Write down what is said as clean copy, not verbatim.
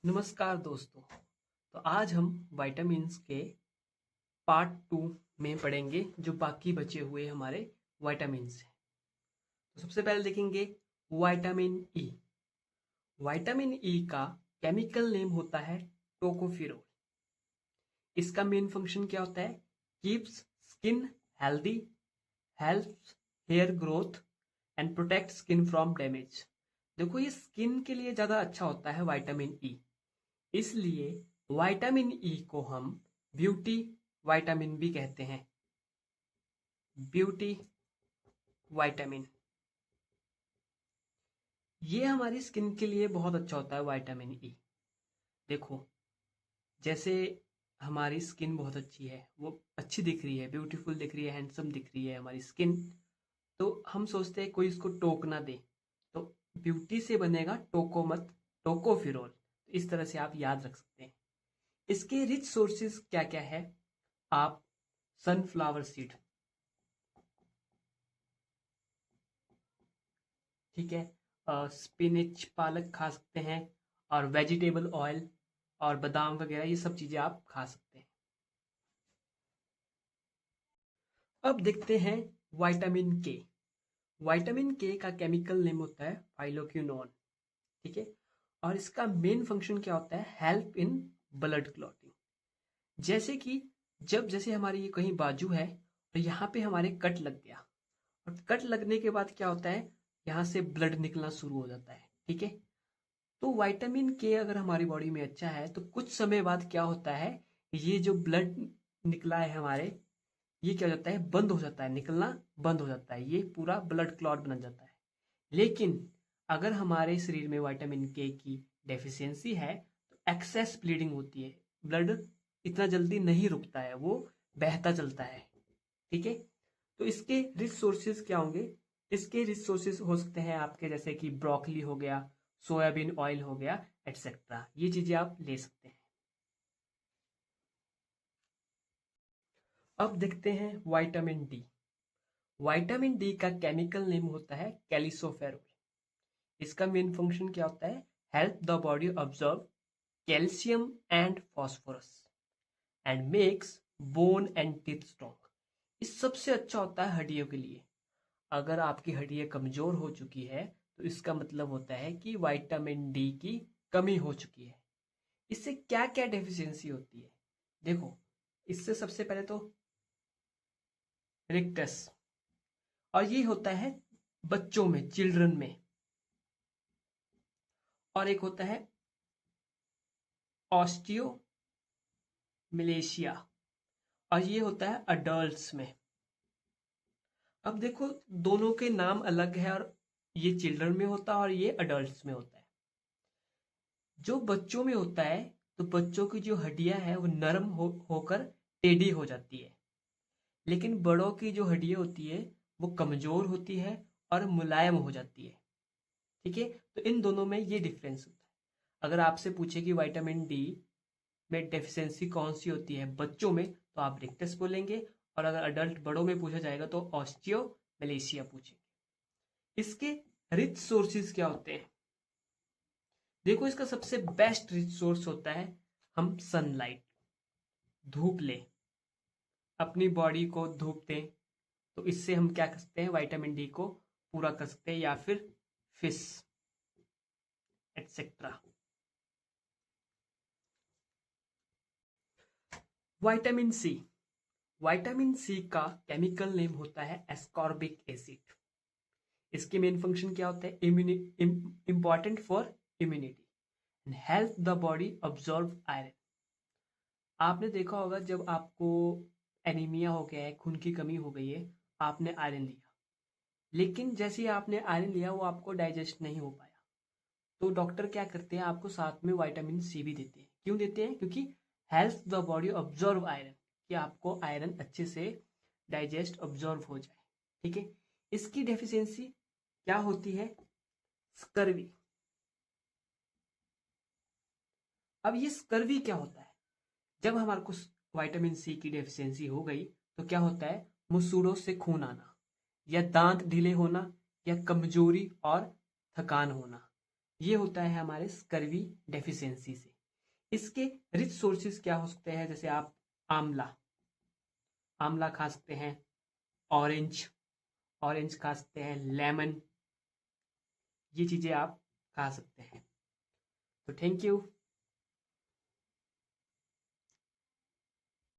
नमस्कार दोस्तों। तो आज हम विटामिन्स के पार्ट 2 में पढ़ेंगे जो बाकी बचे हुए हमारे विटामिन्स हैं। तो सबसे पहले देखेंगे विटामिन ई। विटामिन ई का केमिकल नेम होता है टोकोफेरोल। इसका मेन फंक्शन क्या होता है? Keeps skin healthy, helps hair growth and protect skin from damage. देखो, ये स्किन के लिए ज़्यादा अच्छा होता है विटामिन ई, इसलिए विटामिन ई को हम ब्यूटी विटामिन भी कहते हैं। ब्यूटी विटामिन ये हमारी स्किन के लिए बहुत अच्छा होता है विटामिन ई। देखो, जैसे हमारी स्किन बहुत अच्छी है, वो अच्छी दिख रही है, ब्यूटीफुल दिख रही है, हैंडसम दिख रही है हमारी स्किन, तो हम सोचते हैं कोई इसको टोक ना दे, तो ब्यूटी से बनेगा टोको मत, टोकोफिरोल। इस तरह से आप याद रख सकते हैं। इसके रिच सोर्सेज क्या क्या है? आप सनफ्लावर सीड, ठीक है, स्पिनिच, पालक खा सकते हैं, और वेजिटेबल ऑयल और बादाम वगैरह, ये सब चीज़ें आप खा सकते हैं। अब देखते हैं विटामिन के। विटामिन के का केमिकल नेम होता है फाइलोक्विनोन, ठीक है, और इसका मेन फंक्शन क्या होता है? Help in blood clotting. जैसे कि जैसे हमारी ये कहीं बाजू है और यहाँ पे हमारे कट लग गया, और कट लगने के बाद क्या होता है? यहाँ से ब्लड निकलना शुरू हो जाता है, ठीक है। तो विटामिन के अगर हमारी बॉडी में अच्छा है तो कुछ समय बाद क्या होता है? ये जो ब्लड निकला है हमारे, ये क्या हो जाता है? बंद हो जाता है, निकलना बंद हो जाता है, ये पूरा ब्लड क्लॉट बन जाता है। लेकिन अगर हमारे शरीर में विटामिन के की डेफिशिएंसी है तो एक्सेस ब्लीडिंग होती है, ब्लड इतना जल्दी नहीं रुकता है, वो बहता चलता है, ठीक है। तो इसके रिच सोर्सेज क्या होंगे? इसके रिच सोर्सेज हो सकते हैं आपके, जैसे कि ब्रोकली हो गया, सोयाबीन ऑयल हो गया, एटसेट्रा, ये चीजें आप ले सकते हैं। अब देखते हैं विटामिन डी। विटामिन डी का केमिकल नेम होता है कैल्सिफेरोल। इसका मेन फंक्शन क्या होता है? Help the body absorb calcium and phosphorus and makes bone and teeth strong. इस सबसे अच्छा होता है हड्डियों के लिए। अगर आपकी हड्डियां कमजोर हो चुकी है तो इसका मतलब होता है कि विटामिन डी की कमी हो चुकी है। इससे क्या क्या डेफिशिएंसी होती है? देखो, इससे सबसे पहले तो रिक्टस, और ये होता है बच्चों में, चिल्ड्रन में, और एक होता है ऑस्टियो मिलेशिया, और ये होता है अडल्ट्स में। अब देखो, दोनों के नाम अलग है, और ये चिल्ड्रन में होता है और ये अडल्ट्स में होता है। जो बच्चों में होता है, तो बच्चों की जो हड्डियां हैं वो नरम होकर टेढ़ी हो जाती है, लेकिन बड़ों की जो हड्डियां होती है वो कमजोर होती है और मुलायम हो जाती है, ठीक है। तो इन दोनों में ये डिफरेंस होता है। अगर आपसे पूछे कि विटामिन डी में डेफिशिएंसी कौन सी होती है बच्चों में, तो आप रिक्टस बोलेंगे, और अगर अडल्ट बड़ों में पूछा जाएगा तो ऑस्टियो मलेशिया पूछेंगे। इसके रिच सोर्सेज क्या होते हैं? देखो, इसका सबसे बेस्ट रिच सोर्स होता है हम सनलाइट, धूप ले, अपनी बॉडी को धूप दें, तो इससे हम क्या कर सकते हैं? विटामिन डी को पूरा कर सकते हैं, या फिर fish etcetera. Vitamin C. Vitamin C का केमिकल नेम होता है एस्कॉर्बिक एसिड। इसके मेन फंक्शन क्या होता है? Important for immunity and help the body absorb iron. आपने देखा होगा, जब आपको एनीमिया हो गया है, खून की कमी हो गई है, आपने आयरन लिया, लेकिन जैसे ही आपने आयरन लिया वो आपको डाइजेस्ट नहीं हो पाया, तो डॉक्टर क्या करते हैं? आपको साथ में विटामिन सी भी देते हैं। क्यों देते हैं? क्योंकि help the body absorb iron, कि आपको आयरन अच्छे से डाइजेस्ट ऑब्जॉर्व हो जाए, ठीक है। इसकी डेफिशिएंसी क्या होती है? स्कर्वी। अब ये स्कर्वी क्या होता है? जब हमारे को विटामिन सी की डेफिशिएंसी हो गई तो क्या होता है? मुसूड़ों से खून आना, या दांत ढीले होना, या कमजोरी और थकान होना, ये होता है हमारे स्कर्वी डेफिशिएंसी से। इसके रिच सोर्सेज क्या हो सकते हैं, जैसे आप आंवला आंवला खा सकते हैं, ऑरेंज ऑरेंज खा सकते हैं, लेमन, ये चीज़ें आप खा सकते हैं। तो थैंक यू।